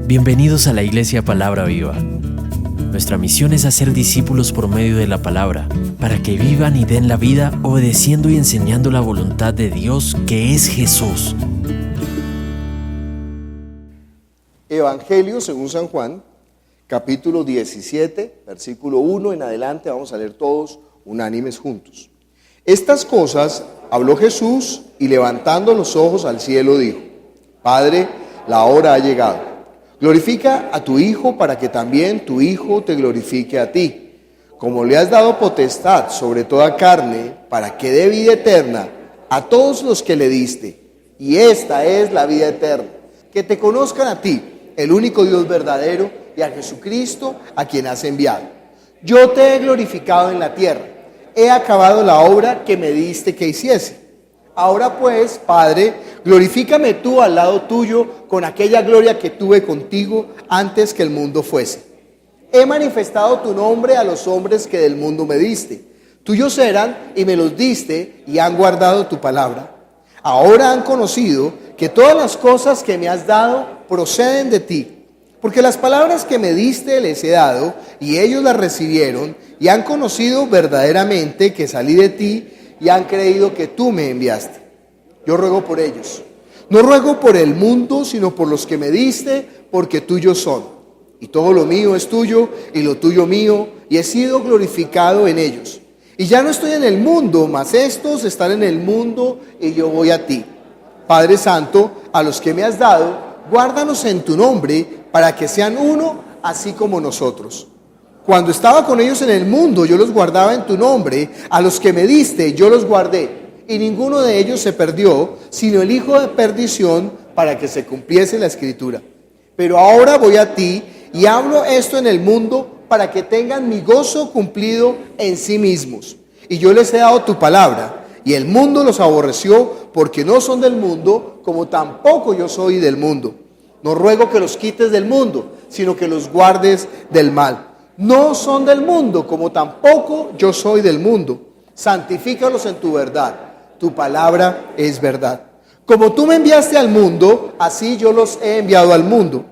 Bienvenidos a la Iglesia Palabra Viva. Nuestra misión es hacer discípulos por medio de la palabra, para que vivan y den la vida obedeciendo y enseñando la voluntad de Dios, que es Jesús. Evangelio según San Juan, capítulo 17, versículo 1 en adelante, vamos a leer todos unánimes juntos. Estas cosas habló Jesús y levantando los ojos al cielo dijo: Padre, la hora ha llegado. Glorifica a tu Hijo para que también tu Hijo te glorifique a ti. Como le has dado potestad sobre toda carne, para que dé vida eterna a todos los que le diste. Y esta es la vida eterna, que te conozcan a ti, el único Dios verdadero, y a Jesucristo, a quien has enviado. Yo te he glorificado en la tierra. He acabado la obra que me diste que hiciese. Ahora pues, Padre, glorifícame tú al lado tuyo con aquella gloria que tuve contigo antes que el mundo fuese. He manifestado tu nombre a los hombres que del mundo me diste. Tuyos eran y me los diste y han guardado tu palabra. Ahora han conocido que todas las cosas que me has dado proceden de ti. Porque las palabras que me diste les he dado y ellos las recibieron y han conocido verdaderamente que salí de ti y han creído que tú me enviaste. Yo ruego por ellos. No ruego por el mundo, sino por los que me diste, porque tuyos son. Y todo lo mío es tuyo, y lo tuyo mío, y he sido glorificado en ellos. Y ya no estoy en el mundo, mas estos están en el mundo, y yo voy a ti. Padre Santo, a los que me has dado, guárdanos en tu nombre, para que sean uno, así como nosotros. Cuando estaba con ellos en el mundo, yo los guardaba en tu nombre. A los que me diste, yo los guardé. Y ninguno de ellos se perdió, sino el hijo de perdición, para que se cumpliese la escritura. Pero ahora voy a ti, y hablo esto en el mundo, para que tengan mi gozo cumplido en sí mismos. Y yo les he dado tu palabra, y el mundo los aborreció, porque no son del mundo, como tampoco yo soy del mundo. No ruego que los quites del mundo, sino que los guardes del mal. No son del mundo, como tampoco yo soy del mundo. Santifícalos en tu verdad. Tu palabra es verdad. Como tú me enviaste al mundo, así yo los he enviado al mundo.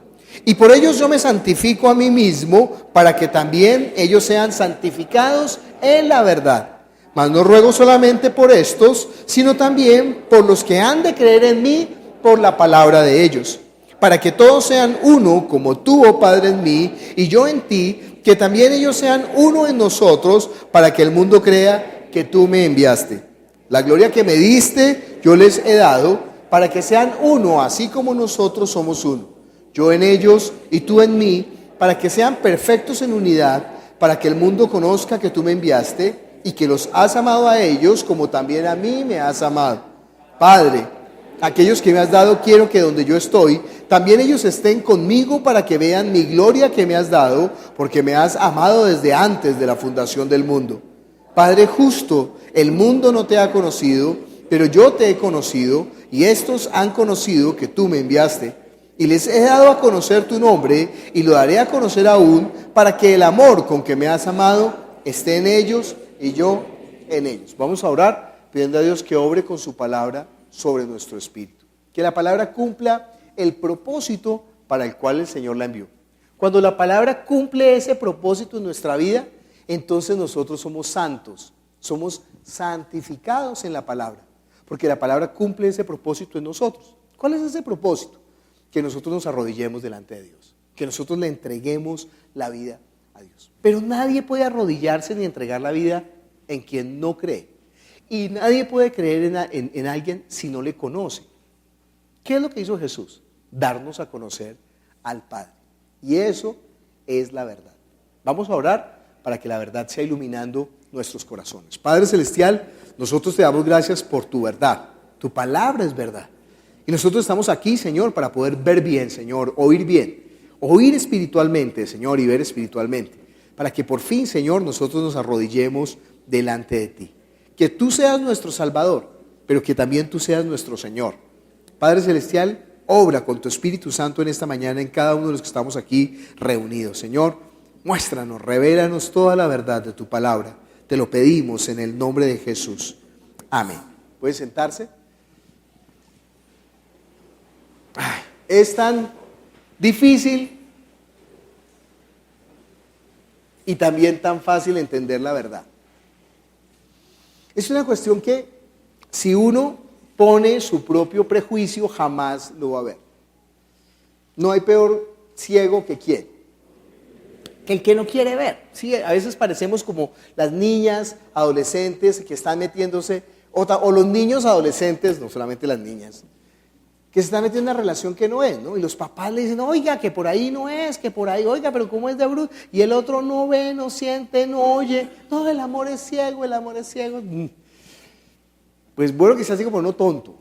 Y por ellos yo me santifico a mí mismo, para que también ellos sean santificados en la verdad. Mas no ruego solamente por estos, sino también por los que han de creer en mí por la palabra de ellos. Para que todos sean uno, como tú, oh Padre, en mí, y yo en ti, que también ellos sean uno en nosotros, para que el mundo crea que tú me enviaste. La gloria que me diste, yo les he dado, para que sean uno, así como nosotros somos uno. Yo en ellos y tú en mí, para que sean perfectos en unidad, para que el mundo conozca que tú me enviaste, y que los has amado a ellos, como también a mí me has amado. Padre, aquellos que me has dado, quiero que donde yo estoy, también ellos estén conmigo, para que vean mi gloria que me has dado, porque me has amado desde antes de la fundación del mundo. Padre justo, el mundo no te ha conocido, pero yo te he conocido, y estos han conocido que tú me enviaste. Y les he dado a conocer tu nombre, y lo daré a conocer aún, para que el amor con que me has amado esté en ellos, y yo en ellos. Vamos a orar, pidiendo a Dios que obre con su palabra sobre nuestro espíritu. Que la palabra cumpla el propósito para el cual el Señor la envió. Cuando la palabra cumple ese propósito en nuestra vida, entonces nosotros somos santos, somos santificados en la palabra, porque la palabra cumple ese propósito en nosotros. ¿Cuál es ese propósito? Que nosotros nos arrodillemos delante de Dios, que nosotros le entreguemos la vida a Dios. Pero nadie puede arrodillarse ni entregar la vida en quien no cree. Y nadie puede creer en alguien si no le conoce. ¿Qué es lo que hizo Jesús? Darnos a conocer al Padre. Y eso es la verdad. Vamos a orar para que la verdad sea iluminando nuestros corazones. Padre Celestial, nosotros te damos gracias por tu verdad. Tu palabra es verdad. Y nosotros estamos aquí, Señor, para poder ver bien, Señor, oír bien. Oír espiritualmente, Señor, y ver espiritualmente. Para que por fin, Señor, nosotros nos arrodillemos delante de ti. Que tú seas nuestro Salvador, pero que también tú seas nuestro Señor. Padre Celestial, obra con tu Espíritu Santo en esta mañana en cada uno de los que estamos aquí reunidos. Señor, muéstranos, revélanos toda la verdad de tu palabra. Te lo pedimos en el nombre de Jesús. Amén. ¿Puede sentarse? Es tan difícil y también tan fácil entender la verdad. Es una cuestión que si uno pone su propio prejuicio jamás lo va a ver. No hay peor ciego que quién, que el que no quiere ver. Sí, a veces parecemos como las niñas adolescentes que están metiéndose, o los niños adolescentes, no solamente las niñas, que se están metiendo en una relación que no es, ¿no? Y los papás le dicen, oiga, que por ahí no es, que por ahí, oiga, pero ¿cómo es de bruto? Y el otro no ve, no siente, no oye, no, el amor es ciego, el amor es ciego. Pues bueno, que se hace como no tonto.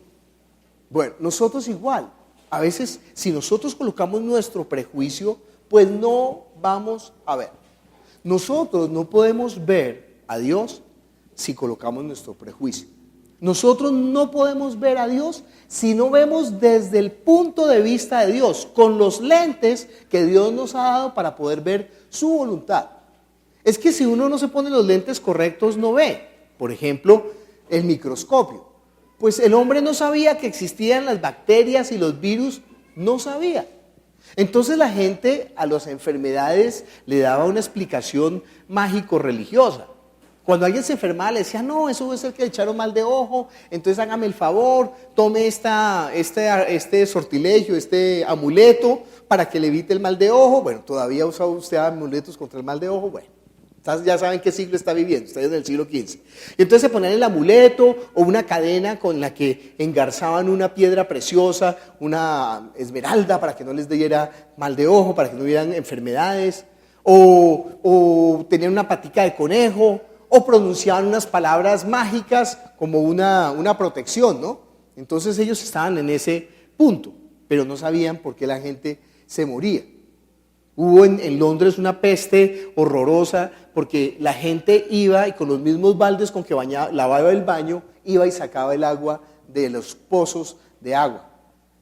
Bueno, nosotros igual, a veces si nosotros colocamos nuestro prejuicio, pues no vamos a ver. Nosotros no podemos ver a Dios si colocamos nuestro prejuicio. Nosotros no podemos ver a Dios si no vemos desde el punto de vista de Dios, con los lentes que Dios nos ha dado para poder ver su voluntad. Es que si uno no se pone los lentes correctos, no ve. Por ejemplo, el microscopio. Pues el hombre no sabía que existían las bacterias y los virus, no sabía. Entonces la gente a las enfermedades le daba una explicación mágico-religiosa. Cuando alguien se enfermaba le decía, no, eso es el que le echaron mal de ojo, entonces hágame el favor, tome este sortilegio, este amuleto para que le evite el mal de ojo. Bueno, todavía usa usted amuletos contra el mal de ojo, bueno. Ya saben qué siglo está viviendo, está en el siglo XV. Y entonces se ponían el amuleto o una cadena con la que engarzaban una piedra preciosa, una esmeralda para que no les diera mal de ojo, para que no hubieran enfermedades, o tenían una patica de conejo, o pronunciaban unas palabras mágicas como una protección, ¿no? Entonces ellos estaban en ese punto, pero no sabían por qué la gente se moría. Hubo en Londres una peste horrorosa porque la gente iba y con los mismos baldes con que lavaba el baño, iba y sacaba el agua de los pozos de agua.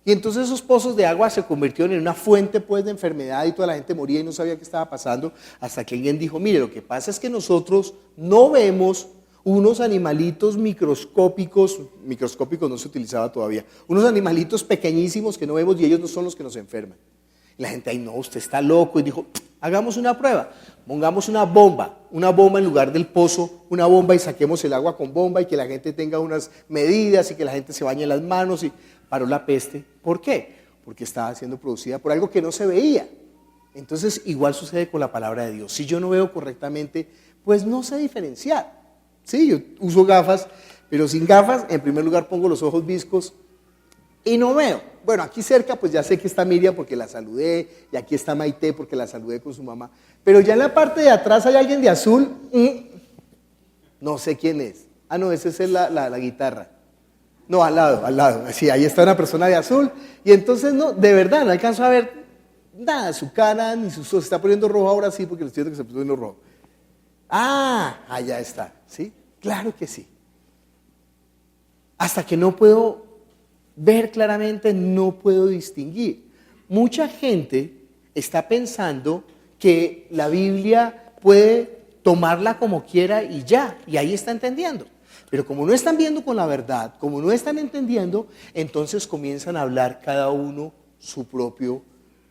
Y entonces esos pozos de agua se convirtieron en una fuente pues de enfermedad y toda la gente moría y no sabía qué estaba pasando hasta que alguien dijo, mire, lo que pasa es que nosotros no vemos unos animalitos microscópicos no se utilizaba todavía, unos animalitos pequeñísimos que no vemos y ellos no son los que nos enferman. Y la gente, ay no, usted está loco, y dijo, hagamos una prueba, pongamos una bomba en lugar del pozo, una bomba y saquemos el agua con bomba y que la gente tenga unas medidas y que la gente se bañe las manos y paró la peste. ¿Por qué? Porque estaba siendo producida por algo que no se veía. Entonces igual sucede con la palabra de Dios. Si yo no veo correctamente, pues no sé diferenciar. Sí, yo uso gafas, pero sin gafas, en primer lugar pongo los ojos viscos y no veo. Bueno, aquí cerca pues ya sé que está Miriam porque la saludé, y aquí está Maite porque la saludé con su mamá. Pero ya en la parte de atrás hay alguien de azul, no sé quién es. Ah, no, esa es la guitarra. No, al lado. Sí, ahí está una persona de azul. Y entonces, no, de verdad, no alcanzo a ver nada, su cara, ni sus ojos. Se está poniendo rojo ahora sí, porque le estoy viendo que se está poniendo rojo. Ah, allá está, ¿sí? Claro que sí. Hasta que no puedo ver claramente, no puedo distinguir. Mucha gente está pensando que la Biblia puede tomarla como quiera y ya, y ahí está entendiendo. Pero como no están viendo con la verdad, como no están entendiendo, entonces comienzan a hablar cada uno su propio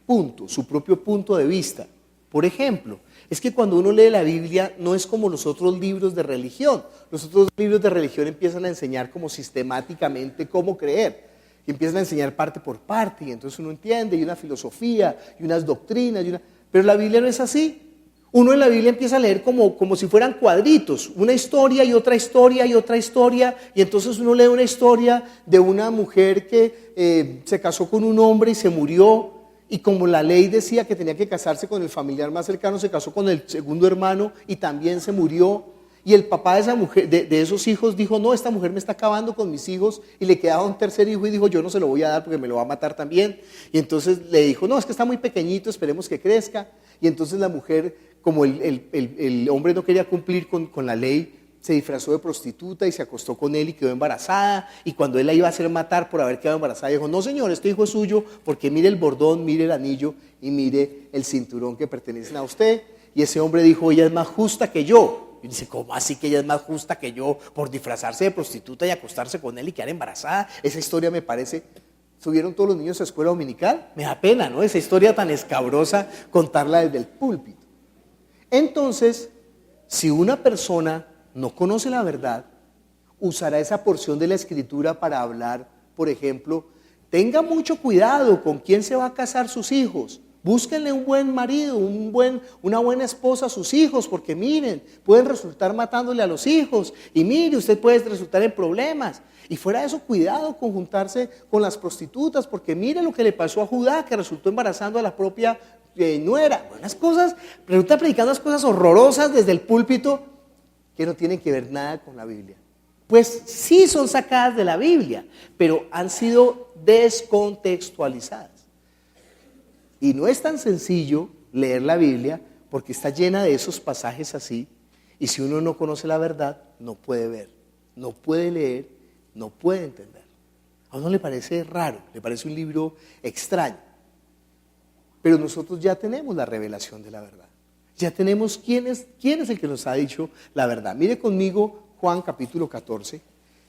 punto de vista. Por ejemplo, es que cuando uno lee la Biblia no es como los otros libros de religión. Los otros libros de religión empiezan a enseñar como sistemáticamente cómo creer. Y empiezan a enseñar parte por parte, y entonces uno entiende, y una filosofía, y unas doctrinas, pero la Biblia no es así. Uno en la Biblia empieza a leer como si fueran cuadritos, una historia y otra historia y otra historia, y entonces uno lee una historia de una mujer que se casó con un hombre y se murió, y como la ley decía que tenía que casarse con el familiar más cercano, se casó con el segundo hermano y también se murió, y el papá de esa mujer, de esos hijos dijo, no, esta mujer me está acabando con mis hijos, y le quedaba un tercer hijo y dijo, yo no se lo voy a dar porque me lo va a matar también, y entonces le dijo, no, es que está muy pequeñito, esperemos que crezca, y entonces la mujer, como el hombre no quería cumplir con la ley, se disfrazó de prostituta y se acostó con él y quedó embarazada, y cuando él la iba a hacer matar por haber quedado embarazada, dijo, no señor, este hijo es suyo, porque mire el bordón, mire el anillo y mire el cinturón que pertenecen a usted, y ese hombre dijo, ella es más justa que yo. Y dice, ¿cómo así que ella es más justa que yo por disfrazarse de prostituta y acostarse con él y quedar embarazada? Esa historia me parece ¿Subieron todos los niños a escuela dominical? Me da pena, ¿no? Esa historia tan escabrosa contarla desde el púlpito. Entonces, si una persona no conoce la verdad, usará esa porción de la Escritura para hablar, por ejemplo, tenga mucho cuidado con quién se va a casar sus hijos. Búsquenle un buen marido, una buena esposa a sus hijos, porque miren, pueden resultar matándole a los hijos. Y mire, usted puede resultar en problemas. Y fuera de eso, cuidado con juntarse con las prostitutas, porque mire lo que le pasó a Judá, que resultó embarazando a la propia nuera. Unas cosas, resulta predicando unas cosas horrorosas desde el púlpito que no tienen que ver nada con la Biblia. Pues sí son sacadas de la Biblia, pero han sido descontextualizadas. Y no es tan sencillo leer la Biblia porque está llena de esos pasajes así. Y si uno no conoce la verdad, no puede ver, no puede leer, no puede entender. A uno le parece raro, le parece un libro extraño. Pero nosotros ya tenemos la revelación de la verdad. Ya tenemos quién es el que nos ha dicho la verdad. Mire conmigo Juan capítulo 14,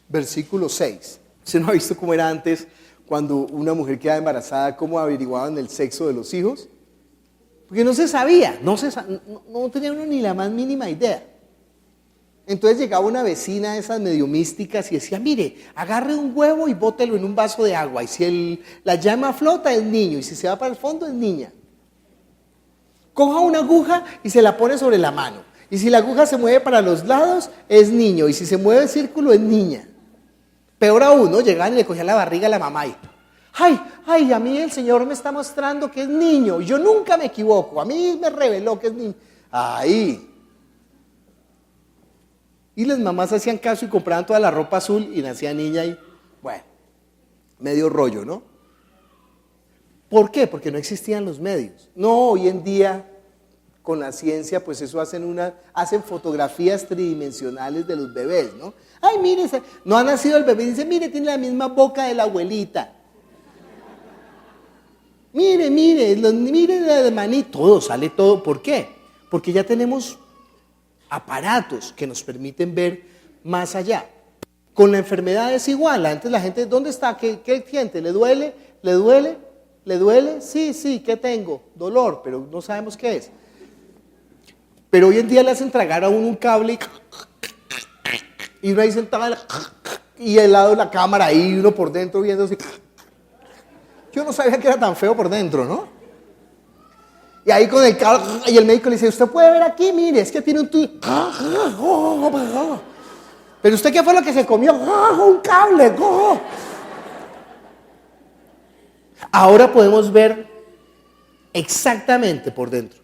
versículo 6. ¿Usted no ha visto cómo era antes? Cuando una mujer quedaba embarazada, ¿cómo averiguaban el sexo de los hijos? Porque no se sabía, no tenía uno ni la más mínima idea. Entonces llegaba una vecina de esas medio místicas y decía, mire, agarre un huevo y bótelo en un vaso de agua, y si la llama flota es niño, y si se va para el fondo es niña. Coja una aguja y se la pone sobre la mano, y si la aguja se mueve para los lados es niño, y si se mueve en círculo es niña. Peor aún, ¿no? Llegaban y le cogían la barriga a la mamá y a mí el Señor me está mostrando que es niño. Yo nunca me equivoco, a mí me reveló que es niño. Y las mamás hacían caso y compraban toda la ropa azul y nacía niña y, bueno, medio rollo, ¿no? ¿Por qué? Porque no existían los medios. No, hoy en día, con la ciencia, pues eso hacen fotografías tridimensionales de los bebés, ¿no? Ay, mire, no ha nacido el bebé y dice, mire, tiene la misma boca de la abuelita. Mire la manito, todo, sale todo. ¿Por qué? Porque ya tenemos aparatos que nos permiten ver más allá. Con la enfermedad es igual. Antes la gente, ¿dónde está? ¿Qué siente? ¿Le duele? ¿Le duele? ¿Le duele? Sí, ¿qué tengo? Dolor, pero no sabemos qué es. Pero hoy en día le hacen tragar a uno un cable y uno ahí sentado y al lado de la cámara ahí, y uno por dentro viendo así. Yo no sabía que era tan feo por dentro, ¿no? Y ahí con el cable, y el médico le dice, usted puede ver aquí, mire, es que tiene un tubo. Pero usted, ¿qué fue lo que se comió? Un cable. Ahora podemos ver exactamente por dentro.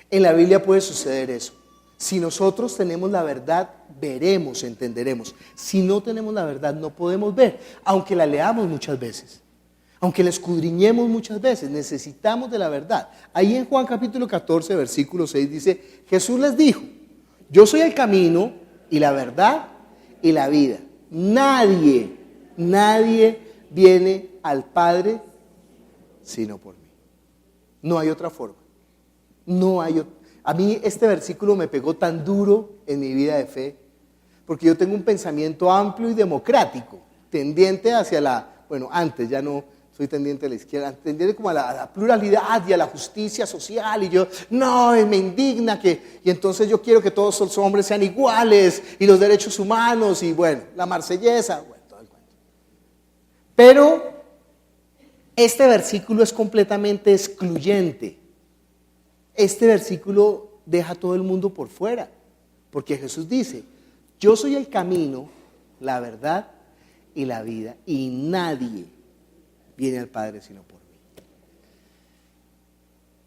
En la Biblia puede suceder eso. Si nosotros tenemos la verdad, veremos, entenderemos. Si no tenemos la verdad, no podemos ver, aunque la leamos muchas veces, aunque la escudriñemos muchas veces, necesitamos de la verdad. Ahí en Juan capítulo 14, versículo 6 dice, Jesús les dijo, yo soy el camino y la verdad y la vida. Nadie viene al Padre sino por mí. No hay otra forma. A mí este versículo me pegó tan duro en mi vida de fe, porque yo tengo un pensamiento amplio y democrático, tendiente hacia antes ya no soy tendiente a la izquierda, tendiente como a la pluralidad y a la justicia social, y yo, me indigna y entonces yo quiero que todos los hombres sean iguales, y los derechos humanos, y la marsellesa, todo el cuento. Pero este versículo es completamente excluyente. Este versículo deja a todo el mundo por fuera, porque Jesús dice, yo soy el camino, la verdad y la vida, y nadie viene al Padre sino por mí.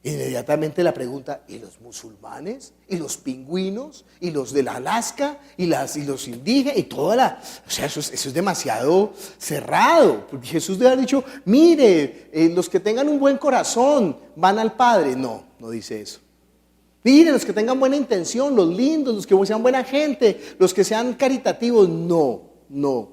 Inmediatamente la pregunta, ¿y los musulmanes? ¿Y los pingüinos? ¿Y los de Alaska? ¿Y los indígenas? Y eso es demasiado cerrado, porque Jesús debe haber dicho, mire, los que tengan un buen corazón van al Padre. No dice eso. Mire, los que tengan buena intención, los lindos, los que sean buena gente, los que sean caritativos. No.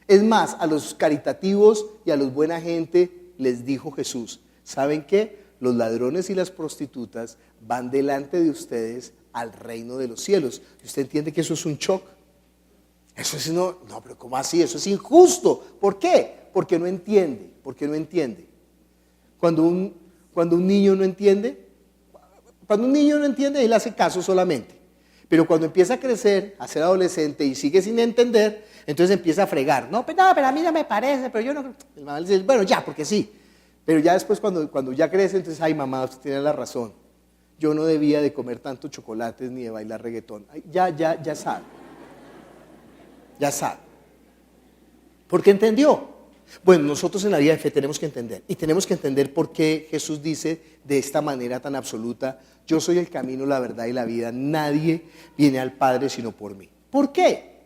Es más, a los caritativos y a los buena gente les dijo Jesús, ¿saben qué? Los ladrones y las prostitutas van delante de ustedes al reino de los cielos. ¿Usted entiende que eso es un shock? Eso es no, pero ¿cómo así? Eso es injusto. ¿Por qué? Porque no entiende, Cuando un niño no entiende, él hace caso solamente. Pero cuando empieza a crecer, a ser adolescente y sigue sin entender, entonces empieza a fregar. No, pero a mí no me parece, pero yo no. El mamá le dice, bueno, ya, porque sí. Pero ya después cuando ya crece, entonces, ay mamá, usted tiene la razón. Yo no debía de comer tantos chocolates ni de bailar reggaetón. Ay, ya sabe. Ya sabe. Porque entendió. Bueno, nosotros en la vida de fe tenemos que entender. Y tenemos que entender por qué Jesús dice de esta manera tan absoluta: yo soy el camino, la verdad y la vida. Nadie viene al Padre sino por mí. ¿Por qué?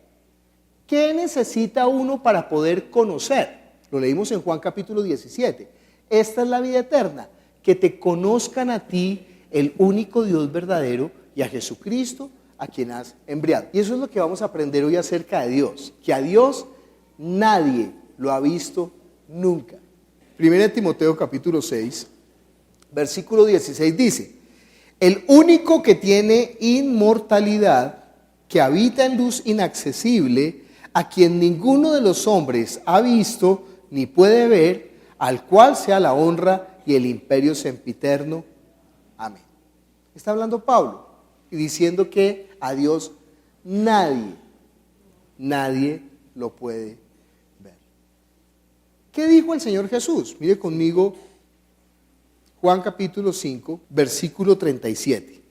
¿Qué necesita uno para poder conocer? Lo leímos en Juan capítulo 17. Esta es la vida eterna, que te conozcan a ti, el único Dios verdadero, y a Jesucristo, a quien has enviado. Y eso es lo que vamos a aprender hoy acerca de Dios, que a Dios nadie lo ha visto nunca. 1 Timoteo capítulo 6, versículo 16 dice: el único que tiene inmortalidad, que habita en luz inaccesible, a quien ninguno de los hombres ha visto ni puede ver, al cual sea la honra y el imperio sempiterno. Amén. Está hablando Pablo y diciendo que a Dios nadie lo puede ver. ¿Qué dijo el Señor Jesús? Mire conmigo Juan capítulo 5, versículo 37.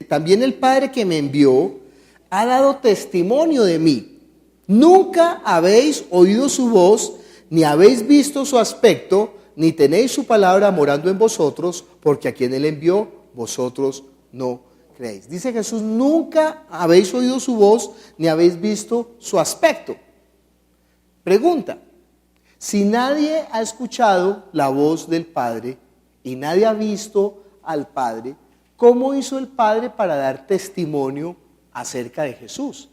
También el Padre que me envió ha dado testimonio de mí. Nunca habéis oído su voz, ni habéis visto su aspecto, ni tenéis su palabra morando en vosotros, porque a quien él envió, vosotros no creéis. Dice Jesús: nunca habéis oído su voz, ni habéis visto su aspecto. Pregunta: si nadie ha escuchado la voz del Padre y nadie ha visto al Padre, ¿cómo hizo el Padre para dar testimonio acerca de Jesús?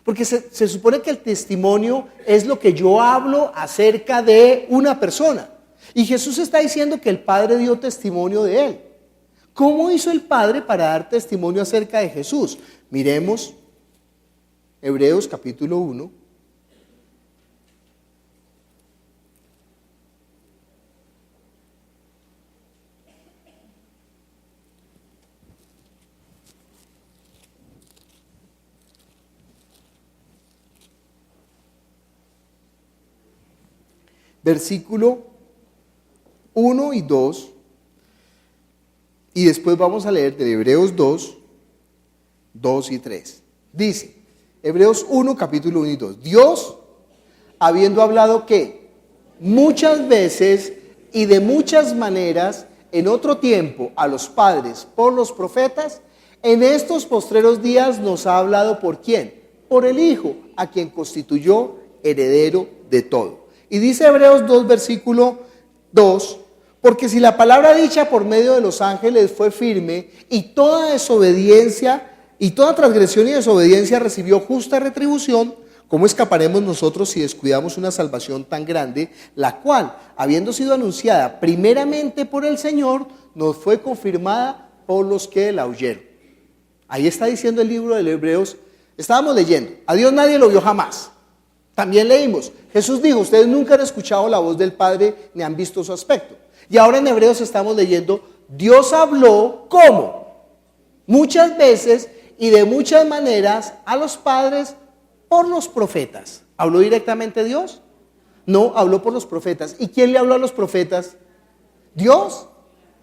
Porque se supone que el testimonio es lo que yo hablo acerca de una persona. Y Jesús está diciendo que el Padre dio testimonio de él. ¿Cómo hizo el Padre para dar testimonio acerca de Jesús? Miremos Hebreos capítulo 1. Versículo 1 y 2, y después vamos a leer de Hebreos 2, 2 y 3. Dice, Hebreos 1, capítulo 1 y 2. Dios, habiendo hablado que muchas veces y de muchas maneras en otro tiempo a los padres por los profetas, en estos postreros días nos ha hablado ¿por quién? Por el Hijo, a quien constituyó heredero de todo. Y dice Hebreos 2, versículo 2, porque si la palabra dicha por medio de los ángeles fue firme, y toda desobediencia, y toda transgresión y desobediencia recibió justa retribución, ¿cómo escaparemos nosotros si descuidamos una salvación tan grande, la cual, habiendo sido anunciada primeramente por el Señor, nos fue confirmada por los que la oyeron? Ahí está diciendo el libro de Hebreos. Estábamos leyendo, a Dios nadie lo vio jamás. También leímos, Jesús dijo, ustedes nunca han escuchado la voz del Padre ni han visto su aspecto. Y ahora en Hebreos estamos leyendo, Dios habló, ¿cómo? Muchas veces y de muchas maneras a los padres por los profetas. ¿Habló directamente Dios? No, habló por los profetas. ¿Y quién le habló a los profetas? ¿Dios?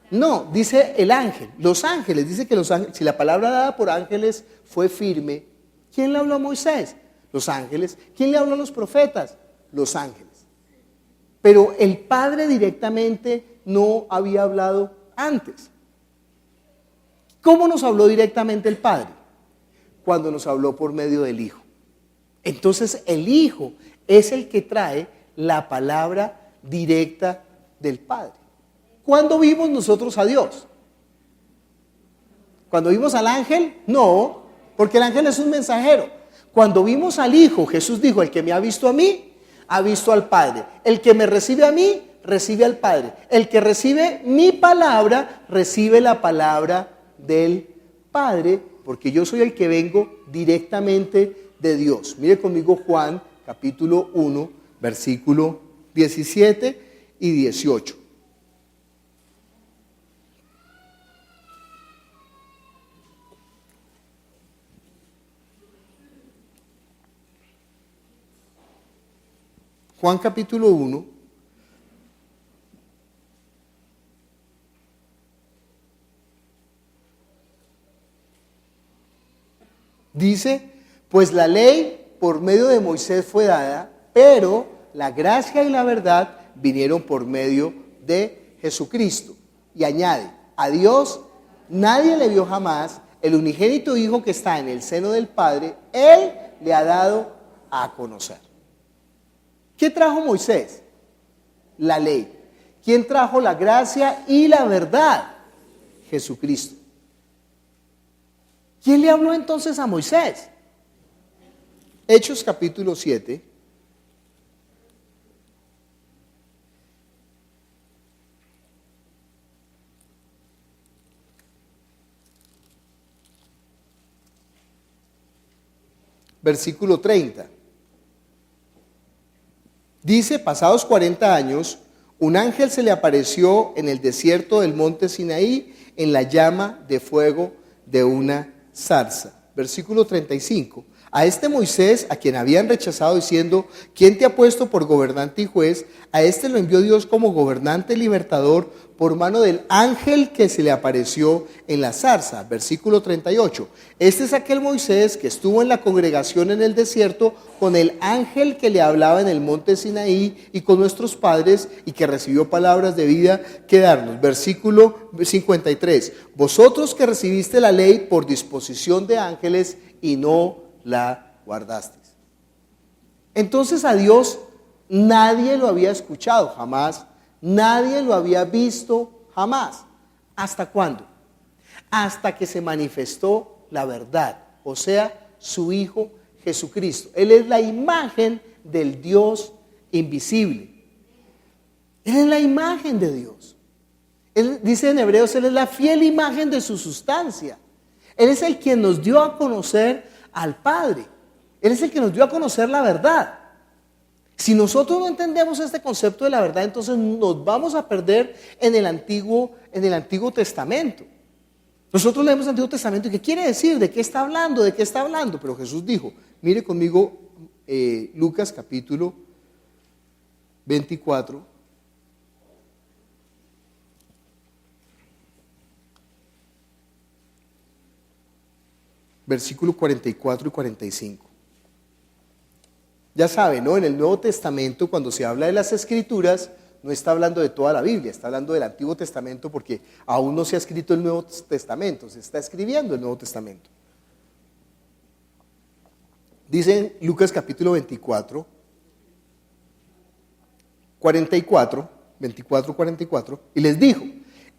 No, dice el ángel, los ángeles. Dice que los ángeles, si la palabra dada por ángeles fue firme, ¿quién le habló a Moisés? Los ángeles. ¿Quién le habló a los profetas? Los ángeles. Pero el Padre directamente no había hablado antes. ¿Cómo nos habló directamente el Padre? Cuando nos habló por medio del Hijo. Entonces el Hijo es el que trae la palabra directa del Padre. ¿Cuándo vimos nosotros a Dios? ¿Cuando vimos al ángel? No, porque el ángel es un mensajero. Cuando vimos al Hijo, Jesús dijo, el que me ha visto a mí, ha visto al Padre. El que me recibe a mí, recibe al Padre. El que recibe mi palabra, recibe la palabra del Padre, porque yo soy el que vengo directamente de Dios. Mire conmigo Juan capítulo 1, versículo 17 y 18. Juan capítulo 1, dice, pues la ley por medio de Moisés fue dada, pero la gracia y la verdad vinieron por medio de Jesucristo. Y añade, a Dios nadie le vio jamás, el unigénito Hijo que está en el seno del Padre, Él le ha dado a conocer. ¿Qué trajo Moisés? La ley. ¿Quién trajo la gracia y la verdad? Jesucristo. ¿Quién le habló entonces a Moisés? Hechos capítulo 7. Versículo 30. Dice, pasados 40 años, un ángel se le apareció en el desierto del monte Sinaí en la llama de fuego de una zarza. Versículo 35. A este Moisés, a quien habían rechazado diciendo, ¿quién te ha puesto por gobernante y juez? A este lo envió Dios como gobernante y libertador por mano del ángel que se le apareció en la zarza. Versículo 38. Este es aquel Moisés que estuvo en la congregación en el desierto con el ángel que le hablaba en el monte Sinaí y con nuestros padres y que recibió palabras de vida que darnos. Versículo 53. Vosotros que recibiste la ley por disposición de ángeles y no la guardasteis. Entonces a Dios nadie lo había escuchado jamás, nadie lo había visto jamás. ¿Hasta cuándo? Hasta que se manifestó la verdad, o sea, su Hijo Jesucristo. Él es la imagen del Dios invisible. Él es la imagen de Dios. Él dice en Hebreos, Él es la fiel imagen de su sustancia. Él es el quien nos dio a conocer al Padre. Él es el que nos dio a conocer la verdad. Si nosotros no entendemos este concepto de la verdad, entonces nos vamos a perder en el Antiguo Testamento. Nosotros leemos el Antiguo Testamento y ¿qué quiere decir? ¿De qué está hablando? ¿De qué está hablando? Pero Jesús dijo, mire conmigo Lucas capítulo 24. Versículo 44 y 45. Ya saben, ¿no? En el Nuevo Testamento, cuando se habla de las Escrituras, no está hablando de toda la Biblia, está hablando del Antiguo Testamento porque aún no se ha escrito el Nuevo Testamento, se está escribiendo el Nuevo Testamento. Dice en Lucas capítulo 24, 44, y les dijo,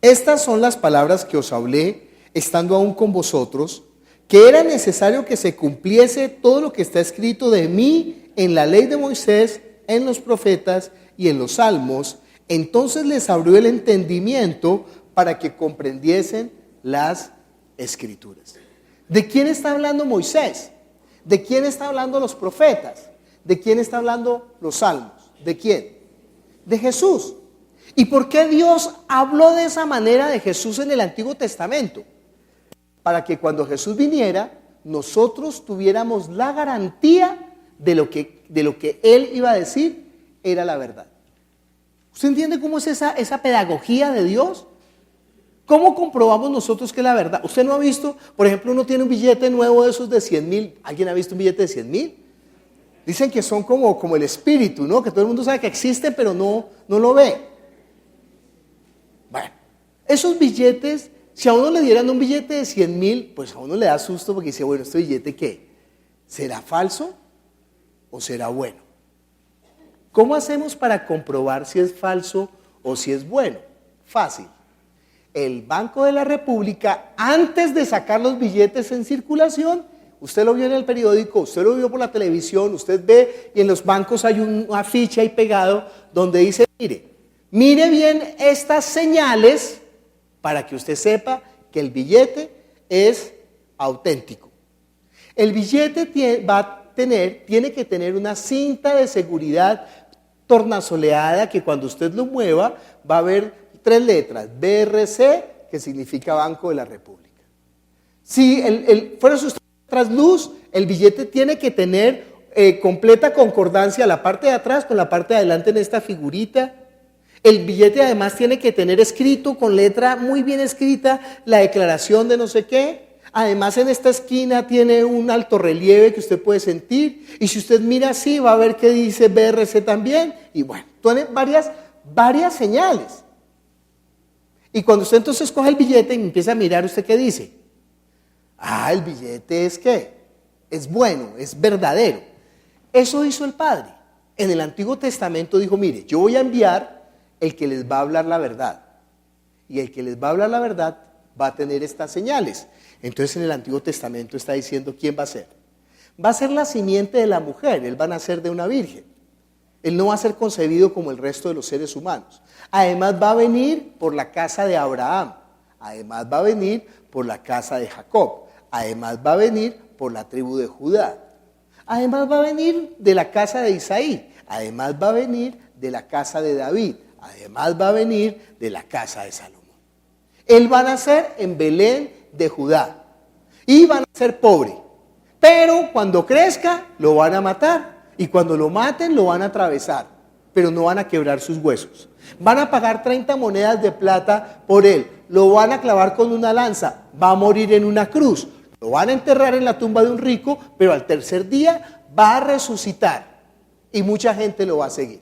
estas son las palabras que os hablé estando aún con vosotros, que era necesario que se cumpliese todo lo que está escrito de mí en la ley de Moisés, en los profetas y en los salmos. Entonces les abrió el entendimiento para que comprendiesen las escrituras. ¿De quién está hablando Moisés? ¿De quién está hablando los profetas? ¿De quién está hablando los salmos? ¿De quién? De Jesús. ¿Y por qué Dios habló de esa manera de Jesús en el Antiguo Testamento? Para que cuando Jesús viniera, nosotros tuviéramos la garantía de lo que Él iba a decir era la verdad. ¿Usted entiende cómo es esa pedagogía de Dios? ¿Cómo comprobamos nosotros que es la verdad? ¿Usted no ha visto, por ejemplo, uno tiene un billete nuevo de esos de 100,000? ¿Alguien ha visto un billete de 100,000? Dicen que son como el espíritu, ¿no? Que todo el mundo sabe que existe, pero no lo ve. Bueno, esos billetes, si a uno le dieran un billete de 100,000, pues a uno le da susto porque dice, bueno, ¿este billete qué? ¿Será falso o será bueno? ¿Cómo hacemos para comprobar si es falso o si es bueno? Fácil. El Banco de la República, antes de sacar los billetes en circulación, usted lo vio en el periódico, usted lo vio por la televisión, usted ve y en los bancos hay un afiche ahí pegado donde dice, mire bien estas señales para que usted sepa que el billete es auténtico. El billete tener, tiene que tener una cinta de seguridad tornasoleada que cuando usted lo mueva va a haber 3 letras, BRC, que significa Banco de la República. Si fuera su trasluz, el billete tiene que tener completa concordancia la parte de atrás con la parte de adelante en esta figurita. El billete además tiene que tener escrito con letra muy bien escrita la declaración de no sé qué. Además en esta esquina tiene un alto relieve que usted puede sentir. Y si usted mira así va a ver que dice BRC también. Y bueno, tiene varias señales. Y cuando usted entonces coge el billete y empieza a mirar, ¿usted qué dice? El billete es ¿qué? Es bueno, es verdadero. Eso hizo el Padre. En el Antiguo Testamento dijo, mire, yo voy a enviar el que les va a hablar la verdad. Y el que les va a hablar la verdad va a tener estas señales. Entonces en el Antiguo Testamento está diciendo quién va a ser. Va a ser la simiente de la mujer, él va a nacer de una virgen. Él no va a ser concebido como el resto de los seres humanos. Además va a venir por la casa de Abraham. Además va a venir por la casa de Jacob. Además va a venir por la tribu de Judá. Además va a venir de la casa de Isaí. Además va a venir de la casa de David. Además va a venir de la casa de Salomón. Él va a nacer en Belén de Judá. Y va a nacer pobre. Pero cuando crezca lo van a matar. Y cuando lo maten lo van a atravesar. Pero no van a quebrar sus huesos. Van a pagar 30 monedas de plata por él. Lo van a clavar con una lanza. Va a morir en una cruz. Lo van a enterrar en la tumba de un rico, pero al tercer día va a resucitar. Y mucha gente lo va a seguir.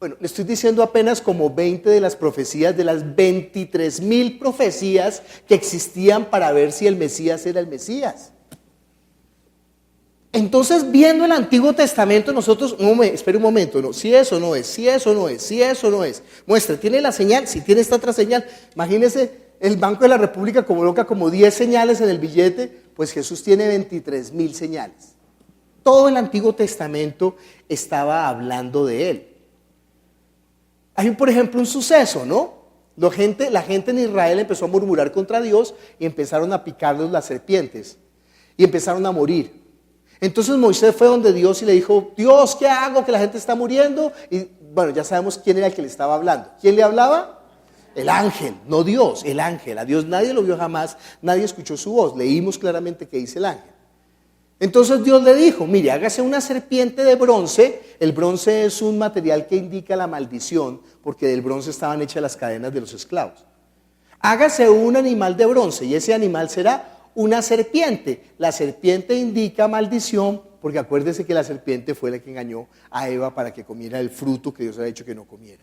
Bueno, le estoy diciendo apenas como 20 de las profecías, de las 23,000 profecías que existían para ver si el Mesías era el Mesías. Entonces, viendo el Antiguo Testamento, nosotros, espere un momento, no, si eso no es, si eso no es, si eso no es. Muestra, tiene la señal, si tiene esta otra señal. Imagínese, el Banco de la República coloca como 10 señales en el billete, pues Jesús tiene 23,000 señales. Todo el Antiguo Testamento estaba hablando de él. Hay, por ejemplo, un suceso, ¿no? La gente en Israel empezó a murmurar contra Dios y empezaron a picarlos las serpientes y empezaron a morir. Entonces Moisés fue donde Dios y le dijo, Dios, ¿qué hago? Que la gente está muriendo. Y bueno, ya sabemos quién era el que le estaba hablando. ¿Quién le hablaba? El ángel, no Dios, el ángel. A Dios nadie lo vio jamás, nadie escuchó su voz. Leímos claramente que dice el ángel. Entonces Dios le dijo, mire, hágase una serpiente de bronce. El bronce es un material que indica la maldición, porque del bronce estaban hechas las cadenas de los esclavos. Hágase un animal de bronce y ese animal será una serpiente. La serpiente indica maldición, porque acuérdese que la serpiente fue la que engañó a Eva para que comiera el fruto que Dios había dicho que no comiera.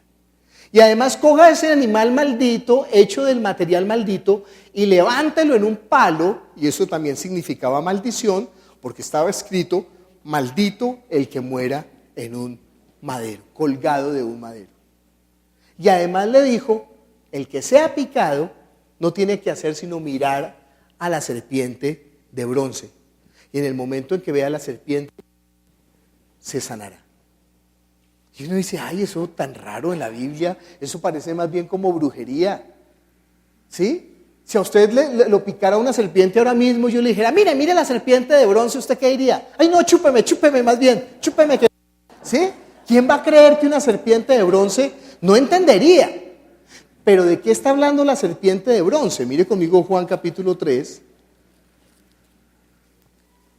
Y además coja ese animal maldito, hecho del material maldito, y levántelo en un palo, y eso también significaba maldición, porque estaba escrito, maldito el que muera en un madero, colgado de un madero. Y además le dijo, el que sea picado no tiene que hacer sino mirar a la serpiente de bronce. Y en el momento en que vea a la serpiente, se sanará. Y uno dice, ay, eso tan raro en la Biblia, eso parece más bien como brujería. ¿Sí? Si a usted lo picara una serpiente ahora mismo, yo le dijera, mire la serpiente de bronce, ¿usted qué diría? Ay, no, chúpeme más bien, chúpeme. ¿Sí? ¿Quién va a creer que una serpiente de bronce no entendería? Pero ¿de qué está hablando la serpiente de bronce? Mire conmigo Juan capítulo 3,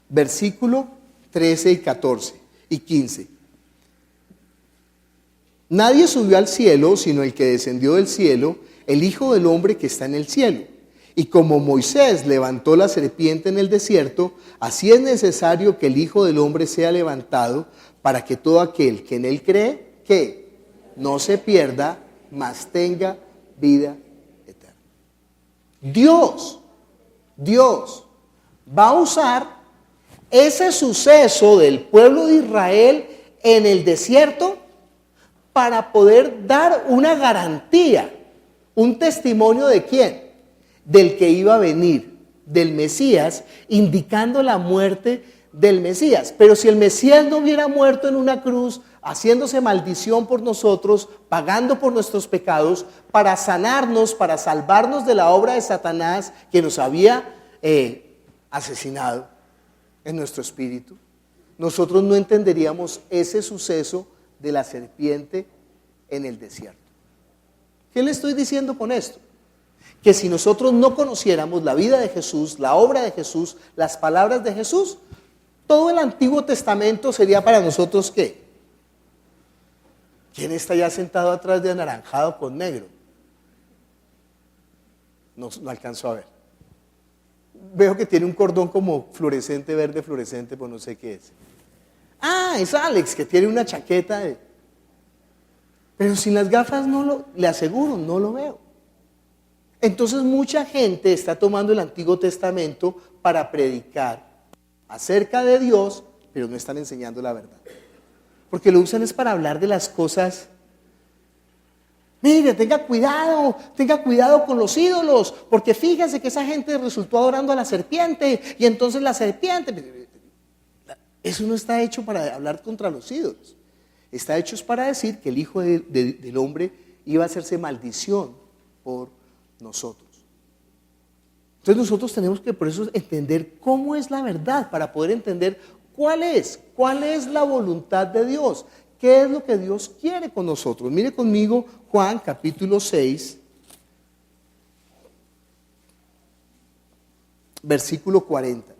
versículo 13 y 14 y 15. Nadie subió al cielo, sino el que descendió del cielo, el Hijo del Hombre que está en el cielo. Y como Moisés levantó la serpiente en el desierto, así es necesario que el Hijo del Hombre sea levantado, para que todo aquel que en él cree, que no se pierda, mas tenga vida eterna. Dios va a usar ese suceso del pueblo de Israel en el desierto para poder dar una garantía, un testimonio de quién, del que iba a venir, del Mesías, indicando la muerte del Mesías. Pero si el Mesías no hubiera muerto en una cruz, haciéndose maldición por nosotros, pagando por nuestros pecados, para sanarnos, para salvarnos de la obra de Satanás que nos había asesinado en nuestro espíritu, nosotros no entenderíamos ese suceso de la serpiente en el desierto. ¿Qué le estoy diciendo con esto? Que si nosotros no conociéramos la vida de Jesús, la obra de Jesús, las palabras de Jesús, todo el Antiguo Testamento sería para nosotros ¿qué? ¿Quién está ya sentado atrás de anaranjado con negro? No alcanzo a ver. Veo que tiene un cordón como fluorescente, verde fluorescente, pues no sé qué es. Ah, es Alex, que tiene una chaqueta de... Pero sin las gafas le aseguro, no lo veo. Entonces mucha gente está tomando el Antiguo Testamento para predicar acerca de Dios, pero no están enseñando la verdad. Porque lo usan es para hablar de las cosas. Mire, tenga cuidado con los ídolos, porque fíjese que esa gente resultó adorando a la serpiente, y entonces la serpiente... Eso no está hecho para hablar contra los ídolos. Está hecho es para decir que el Hijo del Hombre iba a hacerse maldición por nosotros. Entonces nosotros tenemos que por eso entender cómo es la verdad, para poder entender cuál es la voluntad de Dios, qué es lo que Dios quiere con nosotros. Mire conmigo Juan capítulo 6, versículo 40.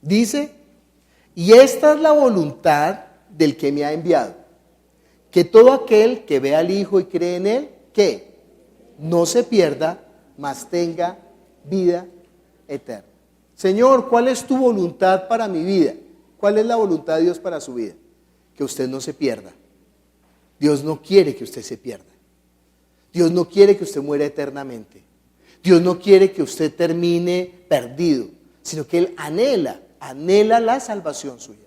Dice, y esta es la voluntad del que me ha enviado, que todo aquel que vea al Hijo y cree en Él, que no se pierda, mas tenga vida eterna. Señor, ¿cuál es tu voluntad para mi vida? ¿Cuál es la voluntad de Dios para su vida? Que usted no se pierda. Dios no quiere que usted se pierda. Dios no quiere que usted muera eternamente. Dios no quiere que usted termine perdido, sino que Él anhela la salvación suya.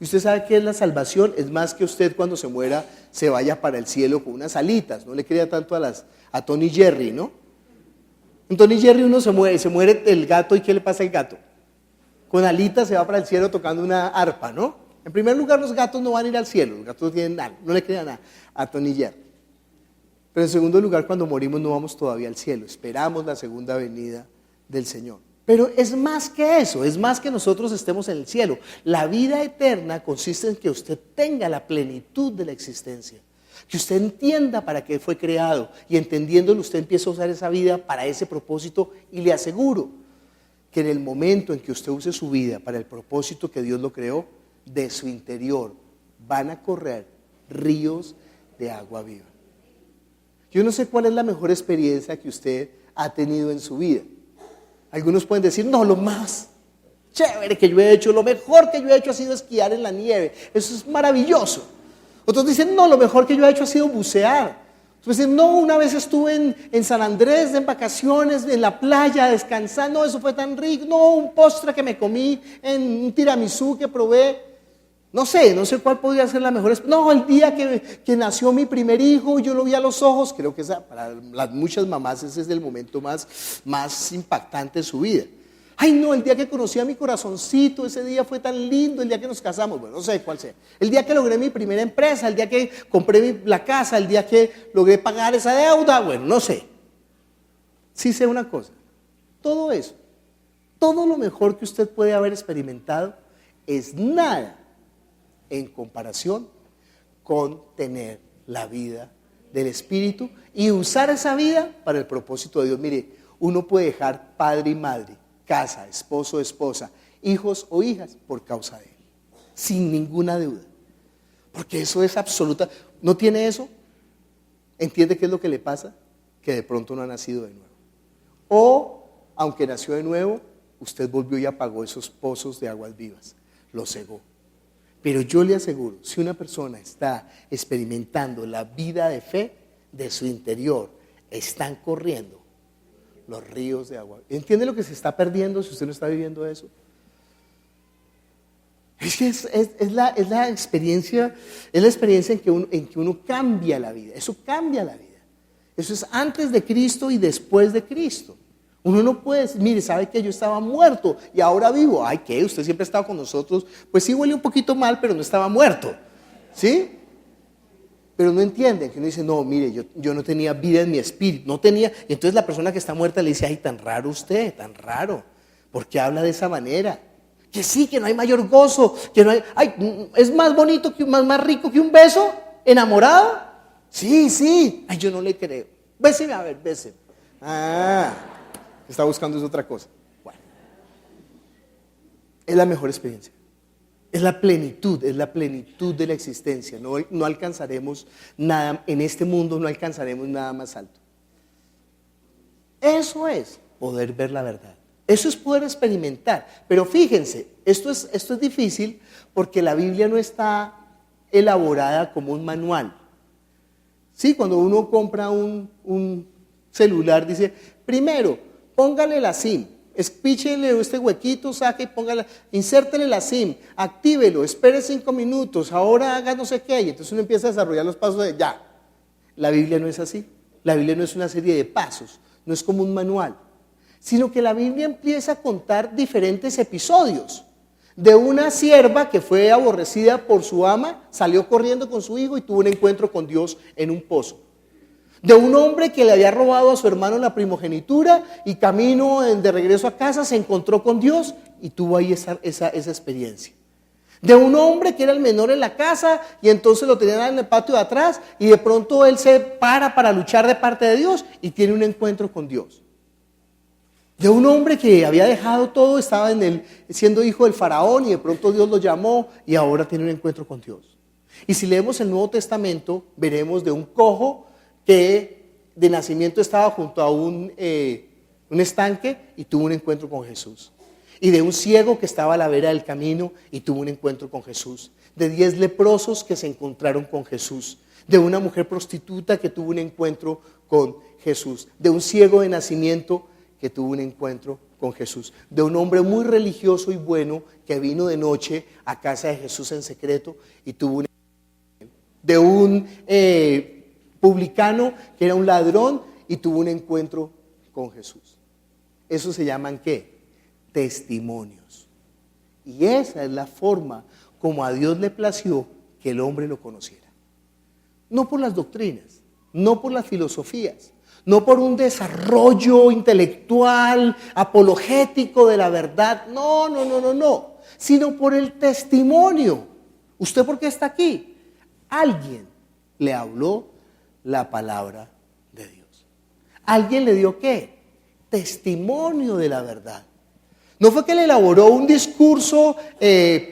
Y usted sabe qué es la salvación, es más que usted cuando se muera se vaya para el cielo con unas alitas. No le crea tanto a Tony Jerry, ¿no? En Tony Jerry uno se muere el gato, ¿y qué le pasa al gato? Con alitas se va para el cielo tocando una arpa, ¿no? En primer lugar, los gatos no van a ir al cielo, los gatos tienen nada, no le crean nada a Tony Jerry. Pero en segundo lugar, cuando morimos no vamos todavía al cielo, esperamos la segunda venida del Señor. Pero es más que eso, es más que nosotros estemos en el cielo. La vida eterna consiste en que usted tenga la plenitud de la existencia, que usted entienda para qué fue creado, y entendiéndolo usted empieza a usar esa vida para ese propósito, y le aseguro que en el momento en que usted use su vida para el propósito que Dios lo creó, de su interior van a correr ríos de agua viva. Yo no sé cuál es la mejor experiencia que usted ha tenido en su vida. Algunos pueden decir, no, lo más chévere que yo he hecho, lo mejor que yo he hecho ha sido esquiar en la nieve, eso es maravilloso. Otros dicen, no, lo mejor que yo he hecho ha sido bucear. Otros dicen, no, una vez estuve en San Andrés en vacaciones, en la playa, descansando, eso fue tan rico. No, un postre que me comí en un tiramisú que probé. No sé cuál podría ser la mejor. No, el día que nació mi primer hijo, yo lo vi a los ojos. Creo que para las muchas mamás ese es el momento más impactante de su vida. Ay, no, el día que conocí a mi corazoncito, ese día fue tan lindo, el día que nos casamos, bueno, no sé cuál sea. El día que logré mi primera empresa, el día que compré la casa, el día que logré pagar esa deuda, bueno, no sé. Sí sé una cosa, todo eso, todo lo mejor que usted puede haber experimentado es nada en comparación con tener la vida del Espíritu y usar esa vida para el propósito de Dios. Mire, uno puede dejar padre y madre, casa, esposo, esposa, hijos o hijas por causa de Él, sin ninguna deuda, porque eso es absoluta. ¿No tiene eso? ¿Entiende qué es lo que le pasa? Que de pronto no ha nacido de nuevo, o aunque nació de nuevo, usted volvió y apagó esos pozos de aguas vivas, los cegó. Pero yo le aseguro, si una persona está experimentando la vida de fe, de su interior están corriendo los ríos de agua. ¿Entiende lo que se está perdiendo si usted no está viviendo eso? Es que es la experiencia en que uno cambia la vida. Eso cambia la vida. Eso es antes de Cristo y después de Cristo. Uno no puede decir, mire, ¿sabe que yo estaba muerto y ahora vivo? Ay, ¿qué? Usted siempre ha estado con nosotros. Pues sí huele un poquito mal, pero no estaba muerto. ¿Sí? pero no entienden, que uno dice, no, mire, yo no tenía vida en mi espíritu, no tenía, y entonces la persona que está muerta le dice, ay, tan raro usted, tan raro, ¿por qué habla de esa manera? Que sí, que no hay mayor gozo, que no hay, ay, es más bonito, más rico que un beso, enamorado, sí, ay, yo no le creo, béseme, a ver, béseme, está buscando es otra cosa. Bueno, es la mejor experiencia. Es la plenitud de la existencia. No alcanzaremos nada, en este mundo no alcanzaremos nada más alto. Eso es poder ver la verdad. Eso es poder experimentar. Pero fíjense, esto es difícil porque la Biblia no está elaborada como un manual. Sí, cuando uno compra un celular, dice, primero, póngale la SIM. Espíchele este huequito, saque y póngala, insértele la SIM, actívelo, espere 5 minutos, ahora haga no sé qué, y entonces uno empieza a desarrollar los pasos de ya. La Biblia no es así, la Biblia no es una serie de pasos, no es como un manual, sino que la Biblia empieza a contar diferentes episodios de una sierva que fue aborrecida por su ama, salió corriendo con su hijo y tuvo un encuentro con Dios en un pozo. De un hombre que le había robado a su hermano la primogenitura y camino de regreso a casa se encontró con Dios y tuvo ahí esa experiencia. De un hombre que era el menor en la casa y entonces lo tenían en el patio de atrás y de pronto él se para luchar de parte de Dios y tiene un encuentro con Dios. De un hombre que había dejado todo, estaba siendo hijo del faraón y de pronto Dios lo llamó y ahora tiene un encuentro con Dios. Y si leemos el Nuevo Testamento, veremos de un cojo que de nacimiento estaba junto a un estanque y tuvo un encuentro con Jesús. Y de un ciego que estaba a la vera del camino y tuvo un encuentro con Jesús. De 10 leprosos que se encontraron con Jesús. De una mujer prostituta que tuvo un encuentro con Jesús. De un ciego de nacimiento que tuvo un encuentro con Jesús. De un hombre muy religioso y bueno que vino de noche a casa de Jesús en secreto y tuvo un encuentro. De un publicano que era un ladrón y tuvo un encuentro con Jesús. Eso se llaman ¿qué? Testimonios. Y esa es la forma como a Dios le plació que el hombre lo conociera. No por las doctrinas, no por las filosofías, no por un desarrollo intelectual, apologético de la verdad, no, sino por el testimonio. ¿Usted por qué está aquí? Alguien le habló la palabra de Dios. ¿Alguien le dio qué? Testimonio de la verdad. No fue que le elaboró un discurso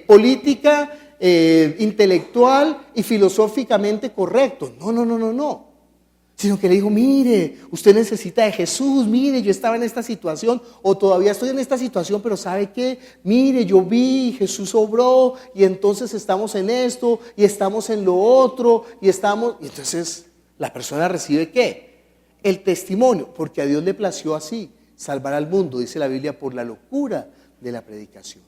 política, intelectual y filosóficamente correcto. No. Sino que le dijo, mire, usted necesita de Jesús, mire, yo estaba en esta situación, o todavía estoy en esta situación, pero ¿sabe qué? Mire, yo vi, Jesús obró, y entonces estamos en esto, y estamos en lo otro, y entonces la persona recibe ¿qué? El testimonio, porque a Dios le plació así, salvar al mundo, dice la Biblia, por la locura de la predicación.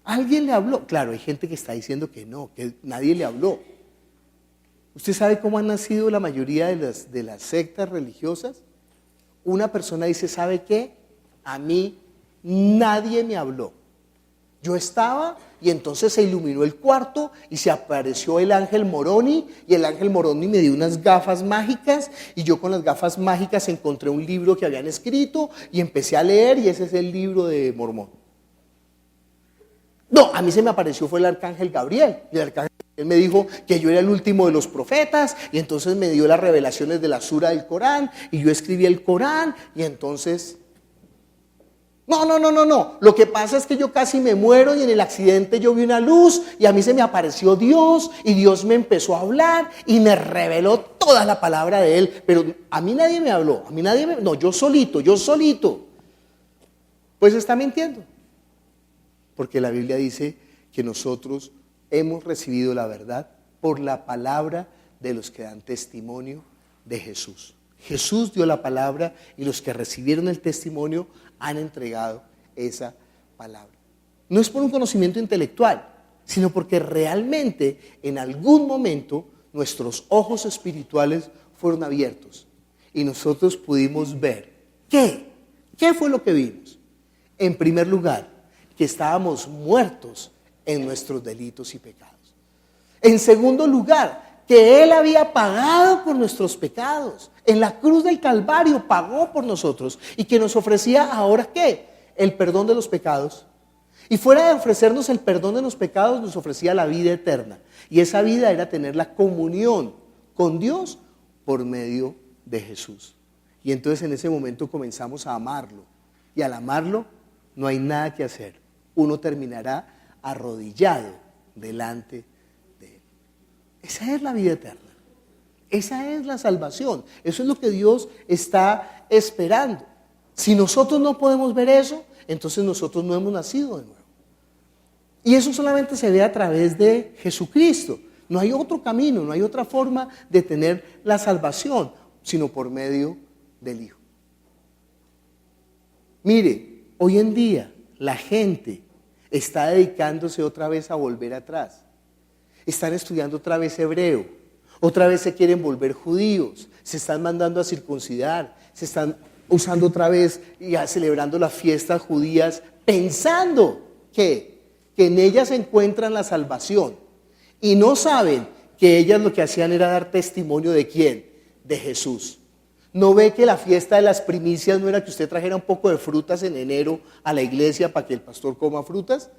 ¿Alguien le habló? Claro, hay gente que está diciendo que no, que nadie le habló. ¿Usted sabe cómo han nacido la mayoría de las sectas religiosas? Una persona dice, ¿sabe qué? A mí nadie me habló. Yo estaba y entonces se iluminó el cuarto y se apareció el ángel Moroni y el ángel Moroni me dio unas gafas mágicas y yo con las gafas mágicas encontré un libro que habían escrito y empecé a leer y ese es el libro de Mormón. No, a mí se me apareció fue el arcángel Gabriel y el arcángel Gabriel me dijo que yo era el último de los profetas y entonces me dio las revelaciones de la sura del Corán y yo escribí el Corán y entonces... No. Lo que pasa es que yo casi me muero y en el accidente yo vi una luz y a mí se me apareció Dios y Dios me empezó a hablar y me reveló toda la palabra de Él. Pero a mí nadie me habló, no, yo solito. Pues está mintiendo. Porque la Biblia dice que nosotros hemos recibido la verdad por la palabra de los que dan testimonio de Jesús. Jesús dio la palabra y los que recibieron el testimonio han entregado esa palabra. No es por un conocimiento intelectual, sino porque realmente en algún momento nuestros ojos espirituales fueron abiertos y nosotros pudimos ver. ¿Qué fue lo que vimos? En primer lugar, que estábamos muertos en nuestros delitos y pecados. En segundo lugar, que Él había pagado por nuestros pecados. En la cruz del Calvario pagó por nosotros y que nos ofrecía ahora ¿qué? El perdón de los pecados. Y fuera de ofrecernos el perdón de los pecados, nos ofrecía la vida eterna. Y esa vida era tener la comunión con Dios por medio de Jesús. Y entonces en ese momento comenzamos a amarlo. Y al amarlo no hay nada que hacer. Uno terminará arrodillado delante de Él. Esa es la vida eterna. Esa es la salvación. Eso es lo que Dios está esperando. Si nosotros no podemos ver eso, entonces nosotros no hemos nacido de nuevo. Y eso solamente se ve a través de Jesucristo. No hay otro camino, no hay otra forma de tener la salvación, sino por medio del Hijo. Mire, hoy en día la gente está dedicándose otra vez a volver atrás. Están estudiando otra vez hebreo, otra vez se quieren volver judíos, se están mandando a circuncidar, se están usando otra vez y celebrando las fiestas judías, pensando que en ellas se encuentran la salvación. Y no saben que ellas lo que hacían era dar testimonio ¿de quién? De Jesús. ¿No ve que la fiesta de las primicias no era que usted trajera un poco de frutas en enero a la iglesia para que el pastor coma frutas?